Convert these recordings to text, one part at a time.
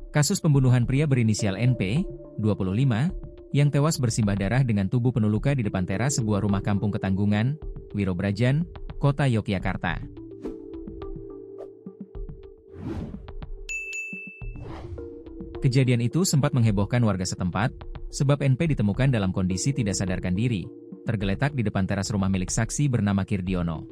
Kasus pembunuhan pria berinisial NP, 25, yang tewas bersimbah darah dengan tubuh penuh luka di depan teras sebuah rumah kampung Ketanggungan, Wirobrajan, Kota Yogyakarta. Kejadian itu sempat menghebohkan warga setempat, sebab NP ditemukan dalam kondisi tidak sadarkan diri, tergeletak di depan teras rumah milik saksi bernama Kirdiono.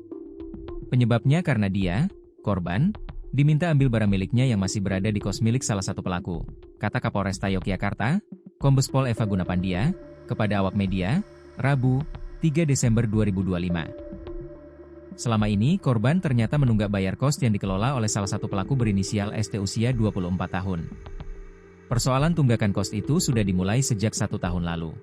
Penyebabnya karena dia, korban, diminta ambil barang miliknya yang masih berada di kos milik salah satu pelaku, kata Kapolresta Yogyakarta, Kombes Pol Eva Gunapandia, kepada awak media, Rabu, 3 Desember 2025. Selama ini, korban ternyata menunggak bayar kos yang dikelola oleh salah satu pelaku berinisial ST usia 24 tahun. Persoalan tunggakan kos itu sudah dimulai sejak 1 tahun lalu.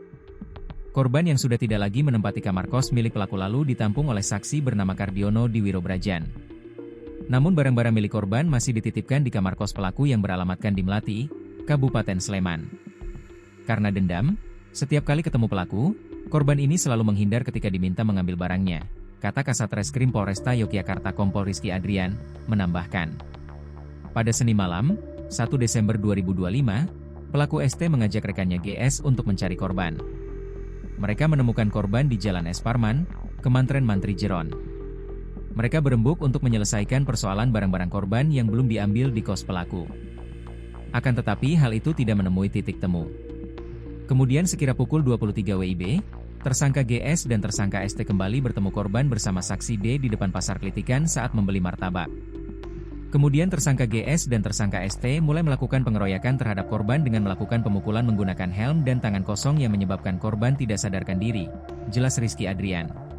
Korban yang sudah tidak lagi menempati kamar kos milik pelaku lalu ditampung oleh saksi bernama Kardiono di Wirobrajan. Namun barang-barang milik korban masih dititipkan di kamar kos pelaku yang beralamatkan di Melati, Kabupaten Sleman. Karena dendam, setiap kali ketemu pelaku, korban ini selalu menghindar ketika diminta mengambil barangnya, kata Kasat Reskrim Polresta Yogyakarta Kompol Rizky Adrian, menambahkan. Pada Senin malam, 1 Desember 2025, pelaku ST mengajak rekannya GS untuk mencari korban. Mereka menemukan korban di Jalan Es Parman, Kemantren Mantri Jeron. Mereka berembuk untuk menyelesaikan persoalan barang-barang korban yang belum diambil di kos pelaku. Akan tetapi hal itu tidak menemui titik temu. Kemudian sekira pukul 23 WIB, tersangka GS dan tersangka ST kembali bertemu korban bersama saksi D di depan Pasar Klitikan saat membeli martabak. Kemudian tersangka GS dan tersangka ST mulai melakukan pengeroyokan terhadap korban dengan melakukan pemukulan menggunakan helm dan tangan kosong yang menyebabkan korban tidak sadarkan diri, jelas Rizky Adrian.